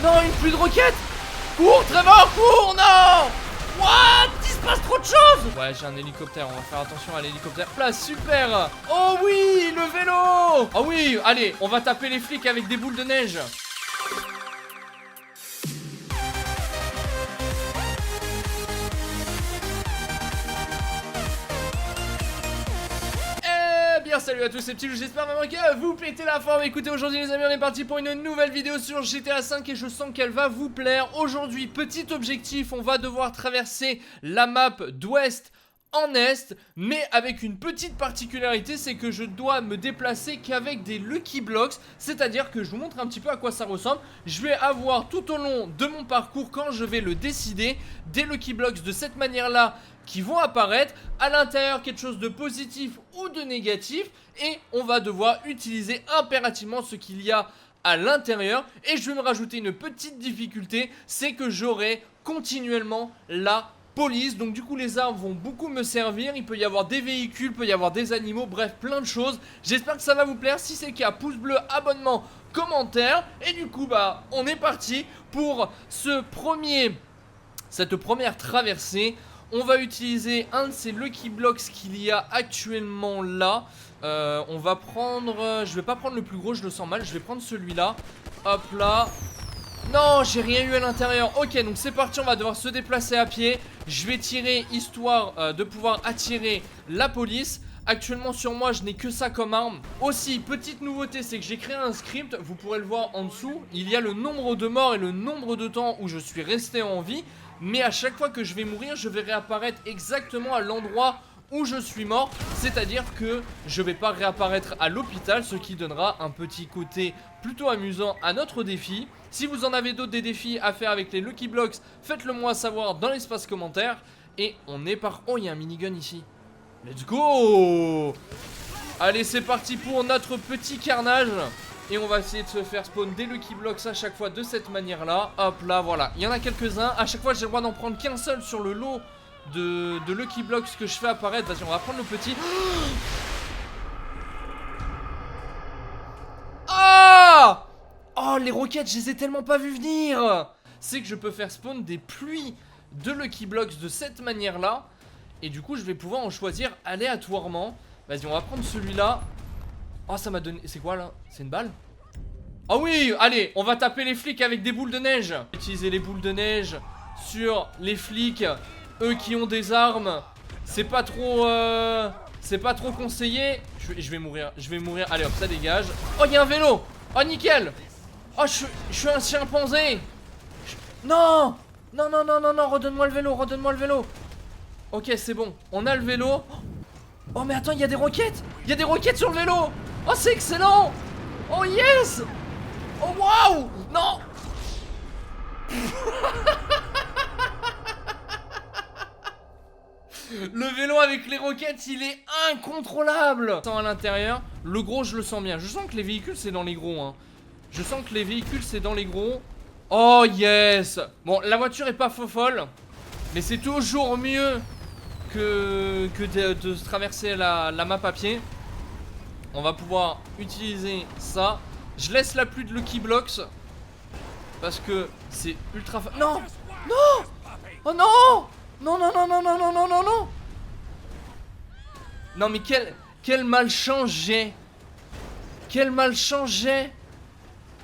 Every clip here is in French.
Non, une pluie de roquettes. Cours, Trevor, cours, non. What? Il se passe trop de choses. Ouais, j'ai un hélicoptère, on va faire attention à l'hélicoptère. Place, super. Oh oui, le vélo. Ah oui, allez, on va taper les flics avec des boules de neige. Salut à tous ces petits loups, j'espère vraiment que vous pétez la forme. Écoutez, aujourd'hui les amis, on est parti pour une nouvelle vidéo sur GTA 5 et je sens qu'elle va vous plaire. Aujourd'hui, petit objectif, on va devoir traverser la map d'ouest en est, mais avec une petite particularité, c'est que je dois me déplacer qu'avec des Lucky Blocks, c'est-à-dire que je vous montre un petit peu à quoi ça ressemble. Je vais avoir tout au long de mon parcours, quand je vais le décider, des Lucky Blocks de cette manière-là qui vont apparaître, à l'intérieur quelque chose de positif ou de négatif, et on va devoir utiliser impérativement ce qu'il y a à l'intérieur. Et je vais me rajouter une petite difficulté, c'est que j'aurai continuellement la police, donc du coup les armes vont beaucoup me servir. Il peut y avoir des véhicules, peut y avoir des animaux, bref plein de choses. J'espère que ça va vous plaire. Si c'est le cas, pouce bleu, abonnement, commentaire. Et du coup bah on est parti pour cette première traversée. On va utiliser un de ces Lucky Blocks qu'il y a actuellement là. On va prendre, je vais pas prendre le plus gros, je le sens mal. Je vais prendre celui-là. Hop là. Non, j'ai rien eu à l'intérieur. Ok, donc c'est parti, on va devoir se déplacer à pied. Je vais tirer histoire de pouvoir attirer la police. Actuellement sur moi, je n'ai que ça comme arme. Aussi, petite nouveauté, c'est que j'ai créé un script. Vous pourrez le voir en dessous. Il y a le nombre de morts et le nombre de temps où je suis resté en vie. Mais à chaque fois que je vais mourir, je vais réapparaître exactement à l'endroit où je suis mort, c'est-à-dire que je vais pas réapparaître à l'hôpital, ce qui donnera un petit côté plutôt amusant à notre défi. Si vous en avez d'autres des défis à faire avec les Lucky Blocks, faites-le moi savoir dans l'espace commentaire. Et on est par... Oh, il y a un minigun ici. Let's go. Allez, c'est parti pour notre petit carnage. Et on va essayer de se faire spawn des Lucky Blocks à chaque fois de cette manière-là. Hop là, voilà. Il y en a quelques-uns. À chaque fois, j'ai le droit d'en prendre qu'un seul sur le lot de Lucky Blocks que je fais apparaître. Vas-y, on va prendre le petit. Ah! Oh, les roquettes, je les ai tellement pas vu venir. C'est que je peux faire spawn des pluies de Lucky Blocks de cette manière-là. Et du coup, je vais pouvoir en choisir aléatoirement. Vas-y, on va prendre celui-là. Oh, ça m'a donné... C'est quoi, là? C'est une balle? Oh oui, allez, on va taper les flics avec des boules de neige. Utiliser les boules de neige sur les flics. Eux qui ont des armes. C'est pas trop conseillé. Je vais mourir, Allez hop, ça dégage. Oh, il y a un vélo. Oh, nickel. Oh, je suis un chimpanzé. Non. Non, non, non, non, non, redonne-moi le vélo, Ok, c'est bon, on a le vélo. Oh, mais attends, il y a des roquettes. Il y a des roquettes sur le vélo. Oh, c'est excellent. Oh, yes. Oh, waouh. Non. Le vélo avec les roquettes, il est incontrôlable. Sans à l'intérieur, le gros, je le sens bien. Je sens que les véhicules, c'est dans les gros, hein. Oh, yes. Bon, la voiture est pas folle, mais c'est toujours mieux que de traverser la map à pied. On va pouvoir utiliser ça. Je laisse la pluie de Lucky Blocks parce que c'est ultra Non. Non. Oh non. Non, non, non, non, non, non, non, non, non. Non, mais quel malchance j'ai.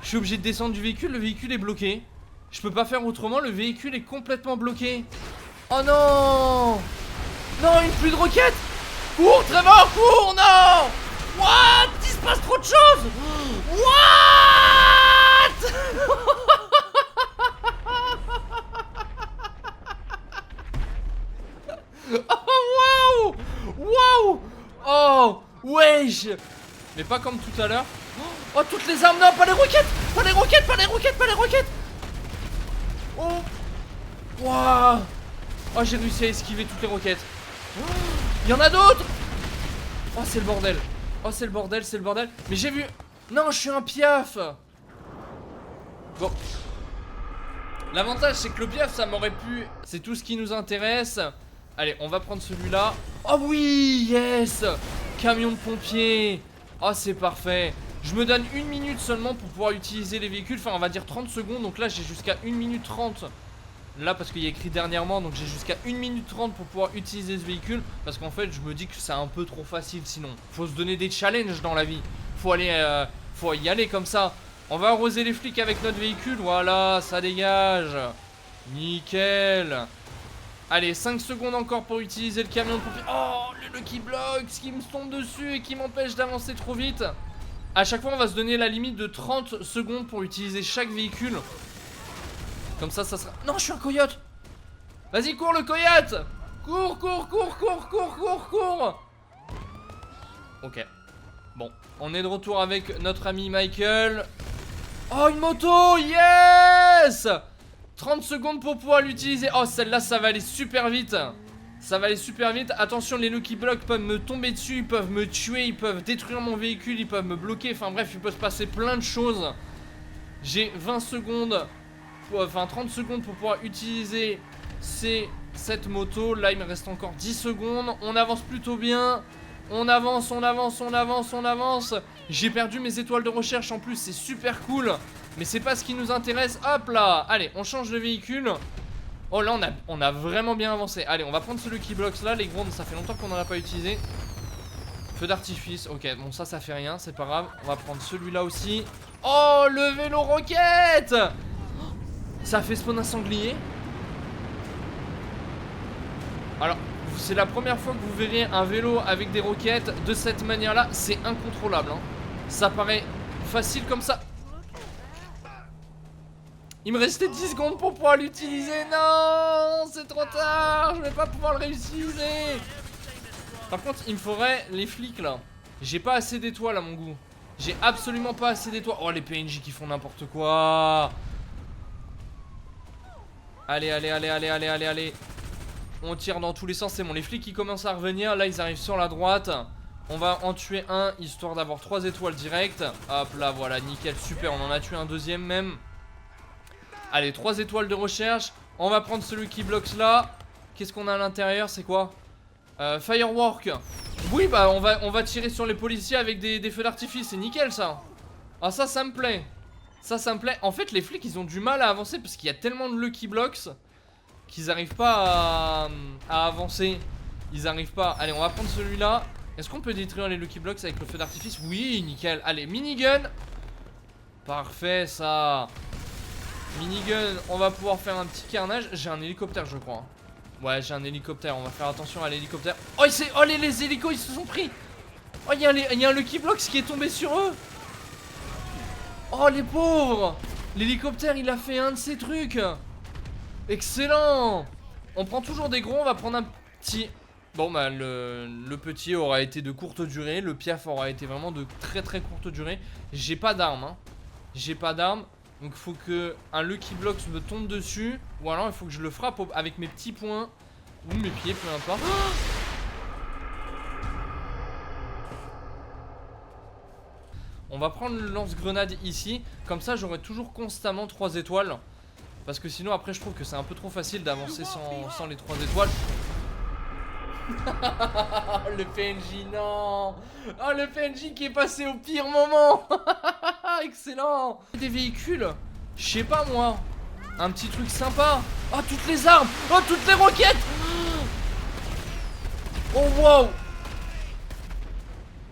Je suis obligé de descendre du véhicule, le véhicule est bloqué. Je peux pas faire autrement, le véhicule est complètement bloqué. Oh non. Non, une pluie de roquettes. Cours, Trevor, cours, non. What? Il se passe trop de choses. What? Oh, waouh. Waouh. Oh, wesh. Mais pas comme tout à l'heure. Oh, toutes les armes, non, pas les roquettes. Oh. Waouh. Oh, j'ai réussi à esquiver toutes les roquettes. Oh, il y en a d'autres. Oh, c'est le bordel. Mais j'ai vu... Non, je suis un piaf. Bon. L'avantage, c'est que le piaf, ça m'aurait pu... C'est tout ce qui nous intéresse. Allez, on va prendre celui-là. Oh oui, yes. Camion de pompier. Oh, c'est parfait. Je me donne 1 minute seulement pour pouvoir utiliser les véhicules. Enfin, on va dire 30 secondes. Donc là, j'ai jusqu'à 1 minute 30. Là, parce qu'il y a écrit dernièrement. Donc j'ai jusqu'à 1 minute 30 pour pouvoir utiliser ce véhicule. Parce qu'en fait, je me dis que c'est un peu trop facile sinon. Faut se donner des challenges dans la vie. Faut y aller comme ça. On va arroser les flics avec notre véhicule. Voilà, ça dégage. Nickel. Allez, 5 secondes encore pour utiliser le camion de pompiers. Oh, le Lucky Block qui me tombe dessus et qui m'empêche d'avancer trop vite. À chaque fois, on va se donner la limite de 30 secondes pour utiliser chaque véhicule. Comme ça, ça sera... Non, je suis un coyote. Vas-y, cours le coyote. Cours, cours, cours, cours, cours, cours, cours. Ok. Bon, on est de retour avec notre ami Michael. Oh, une moto. Yes. 30 secondes pour pouvoir l'utiliser. Oh, celle-là, ça va aller super vite. Ça va aller super vite. Attention, les Lucky Blocks peuvent me tomber dessus. Ils peuvent me tuer. Ils peuvent détruire mon véhicule. Ils peuvent me bloquer. Enfin bref, il peut se passer plein de choses. J'ai 20 secondes. Enfin, 30 secondes pour pouvoir utiliser cette moto. Là, il me reste encore 10 secondes. On avance plutôt bien. On avance, on avance, on avance, on avance. J'ai perdu mes étoiles de recherche en plus. C'est super cool. Mais c'est pas ce qui nous intéresse. Hop là. Allez, on change de véhicule. Oh là, on a vraiment bien avancé. Allez, on va prendre ce Lucky Blocks là. Les grondes, ça fait longtemps qu'on n'en a pas utilisé. Feu d'artifice. Ok, bon, ça fait rien. C'est pas grave. On va prendre celui-là aussi. Oh, le vélo roquette. Ça fait spawn un sanglier. Alors, c'est la première fois que vous verrez un vélo avec des roquettes de cette manière-là. C'est incontrôlable, hein. Ça paraît facile comme ça. Il me restait 10 secondes pour pouvoir l'utiliser. Non, c'est trop tard. Je vais pas pouvoir le réutiliser. Par contre, il me faudrait les flics là. J'ai pas assez d'étoiles à mon goût. J'ai absolument pas assez d'étoiles. Oh, les PNJ qui font n'importe quoi. Allez, allez, allez, allez, allez, allez, allez. On tire dans tous les sens. C'est bon, les flics qui commencent à revenir. Là, ils arrivent sur la droite. On va en tuer un, histoire d'avoir 3 étoiles directes. Hop là, voilà, nickel, super. On en a tué un deuxième même. Allez, 3 étoiles de recherche. On va prendre celui qui bloque là. Qu'est-ce qu'on a à l'intérieur? C'est quoi? Firework. Oui, bah on va tirer sur les policiers avec des feux d'artifice. C'est nickel ça. Ah, ça me plaît. Ça me plaît. En fait, les flics, ils ont du mal à avancer parce qu'il y a tellement de Lucky Blocks qu'ils arrivent pas à avancer. Ils arrivent pas. Allez, on va prendre celui-là. Est-ce qu'on peut détruire les Lucky Blocks avec le feu d'artifice? Oui, nickel. Allez, minigun. Parfait, ça. Minigun, on va pouvoir faire un petit carnage. J'ai un hélicoptère, je crois. Ouais, j'ai un hélicoptère. On va faire attention à l'hélicoptère. Oh, les hélicos, ils se sont pris. Oh, il y a un Lucky Blocks qui est tombé sur eux. Oh, les pauvres. L'hélicoptère, il a fait un de ces trucs. Excellent. On prend toujours des gros. On va prendre un petit. Bon, bah, le petit aura été de courte durée. Le piaf aura été vraiment de très très courte durée. J'ai pas d'armes, hein. J'ai pas d'armes. Donc il faut que un Lucky Blocks me tombe dessus. Ou alors il faut que je le frappe avec mes petits poings. Ou mes pieds, peu importe. On va prendre le lance-grenade ici. Comme ça j'aurai toujours constamment 3 étoiles. Parce que sinon après je trouve que c'est un peu trop facile d'avancer sans les 3 étoiles. Le PNJ, non. Oh, le PNJ qui est passé au pire moment. Excellent. Des véhicules, je sais pas moi, un petit truc sympa. Oh, toutes les armes. Oh, toutes les roquettes. Oh, wow.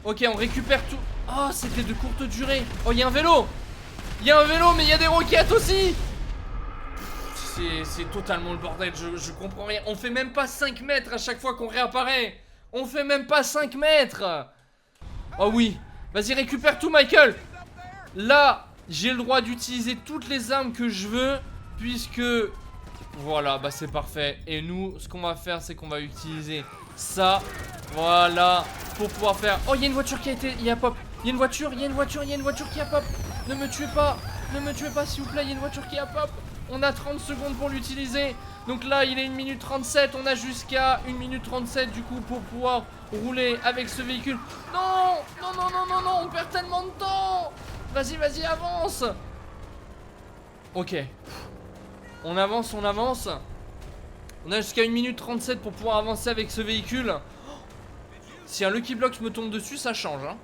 Ok, on récupère tout. Oh, c'était de courte durée. Oh, il y a un vélo. Il y a un vélo, mais il y a des roquettes aussi. C'est totalement le bordel, je comprends rien. On fait même pas 5 mètres à chaque fois qu'on réapparaît. On fait même pas 5 mètres. Oh oui. Vas-y, récupère tout, Michael. Là, j'ai le droit d'utiliser toutes les armes que je veux. Puisque... Voilà, bah c'est parfait. Et nous, ce qu'on va faire, c'est qu'on va utiliser ça. Voilà. Pour pouvoir faire... Oh, il y a une voiture qui a été... Il y a pop. Il y a une voiture, il y a une voiture, il y a une voiture qui a pop. Ne me tuez pas. Ne me tuez pas, s'il vous plaît. Il y a une voiture qui a pop. On a 30 secondes pour l'utiliser. Donc là, il est 1 minute 37. On a jusqu'à 1 minute 37 du coup pour pouvoir rouler avec ce véhicule. Non, non, non, non, non, non. On perd tellement de temps. Vas-y, vas-y, avance. Ok. On avance, on avance. On a jusqu'à 1 minute 37 pour pouvoir avancer avec ce véhicule. Si un Lucky Block me tombe dessus, ça change, hein.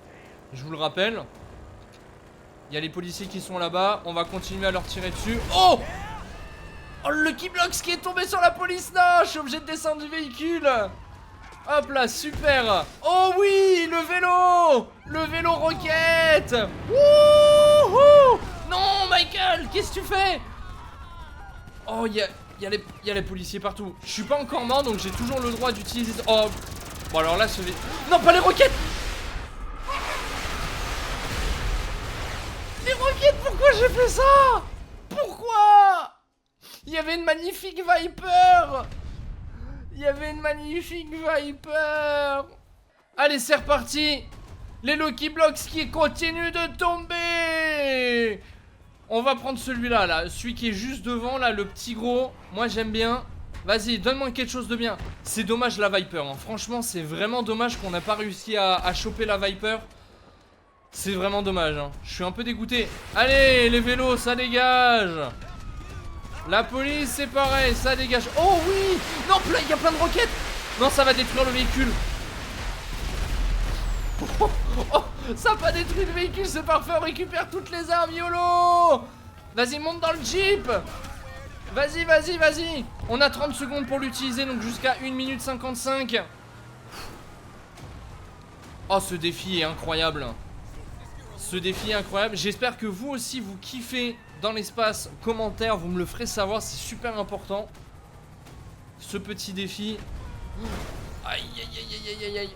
Je vous le rappelle. Il y a les policiers qui sont là-bas. On va continuer à leur tirer dessus. Oh! Oh, le Lucky Blocks qui est tombé sur la police. Non, je suis obligé de descendre du véhicule. Hop là, super. Oh oui, le vélo. Le vélo roquette. Wouhou. Non, Michael, qu'est-ce que tu fais? Oh, il y a les policiers partout. Je suis pas encore mort, donc j'ai toujours le droit d'utiliser... Oh, bon alors là, non, pas les roquettes. Les roquettes, pourquoi j'ai fait ça? Pourquoi? Il y avait une magnifique Viper. Il y avait une magnifique Viper. Allez, c'est reparti. Les Lucky Blocks qui continuent de tomber. On va prendre celui-là, là. Celui qui est juste devant, là, le petit gros. Moi, j'aime bien. Vas-y, donne-moi quelque chose de bien. C'est dommage la Viper, hein. Franchement, c'est vraiment dommage qu'on n'a pas réussi à choper la Viper. C'est vraiment dommage, hein. Je suis un peu dégoûté. Allez, les vélos, ça dégage. La police, c'est pareil, ça dégage. Oh oui. Non, il y a plein de roquettes. Non, ça va détruire le véhicule. Oh, ça va pas détruire le véhicule, c'est parfait. On récupère toutes les armes, YOLO. Vas-y, monte dans le jeep. Vas-y, vas-y, vas-y. On a 30 secondes pour l'utiliser, donc jusqu'à 1 minute 55. Oh, ce défi est incroyable. Ce défi est incroyable. J'espère que vous aussi, vous kiffez. Dans l'espace commentaire, vous me le ferez savoir, c'est super important. Ce petit défi. Aïe, aïe, aïe, aïe, aïe, aïe.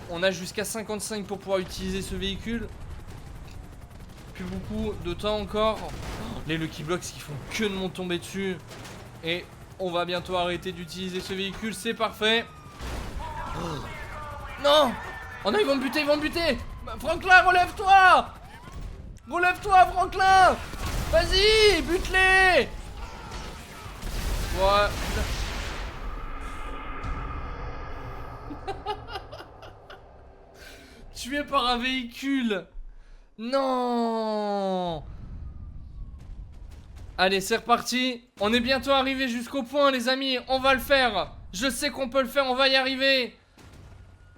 On a jusqu'à 55 pour pouvoir utiliser ce véhicule. Plus beaucoup de temps encore. Les Lucky Blocks qui font que de m'en tomber dessus. Et on va bientôt arrêter d'utiliser ce véhicule, c'est parfait. Non. Oh non, ils vont me buter, ils vont me buter. Franklin, relève-toi. Relève-toi, Franklin. Vas-y, bute-les. Ouais. Tué par un véhicule. Non. Allez, c'est reparti. On est bientôt arrivé jusqu'au point, les amis. On va le faire. Je sais qu'on peut le faire, on va y arriver.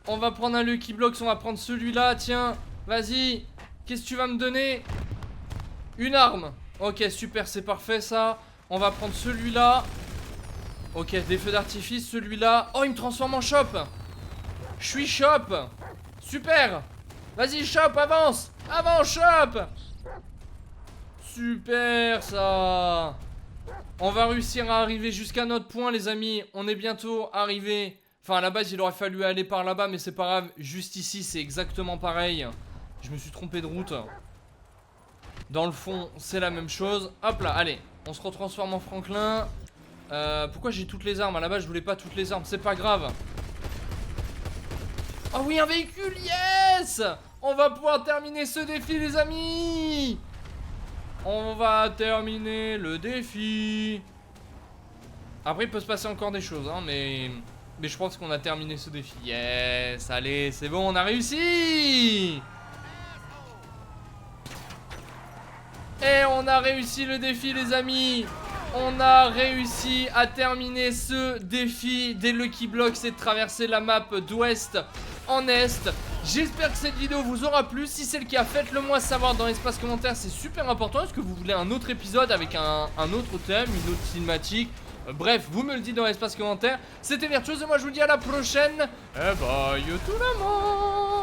On va prendre un Lucky Blocks, on va prendre celui-là. Tiens, vas-y. Qu'est-ce que tu vas me donner? Une arme. Ok, super, c'est parfait ça. On va prendre celui-là. Ok, des feux d'artifice, celui-là. Oh, il me transforme en shop. Je suis shop. Super. Vas-y, shop, avance. Avance, shop. Super ça. On va réussir à arriver jusqu'à notre point, les amis. On est bientôt arrivé. Enfin, à la base, il aurait fallu aller par là-bas, mais c'est pas grave. Juste ici, c'est exactement pareil. Je me suis trompé de route. Dans le fond, c'est la même chose. Hop là, allez, on se retransforme en Franklin. Pourquoi j'ai toutes les armes? À la base, je voulais pas toutes les armes, c'est pas grave. Oh oui, un véhicule, yes. On va pouvoir terminer ce défi, les amis. On va terminer le défi. Après, il peut se passer encore des choses, hein, mais je pense qu'on a terminé ce défi. Yes, allez, c'est bon, on a réussi. Et on a réussi le défi, les amis. On a réussi à terminer ce défi des Lucky Blocks et de traverser la map d'ouest en est. J'espère que cette vidéo vous aura plu. Si c'est le cas, faites-le moi savoir dans l'espace commentaire, c'est super important. Est-ce que vous voulez un autre épisode avec un autre thème, une autre cinématique? Bref, vous me le dites dans l'espace commentaire. C'était Virtuose et moi je vous dis à la prochaine. Et bye tout le monde.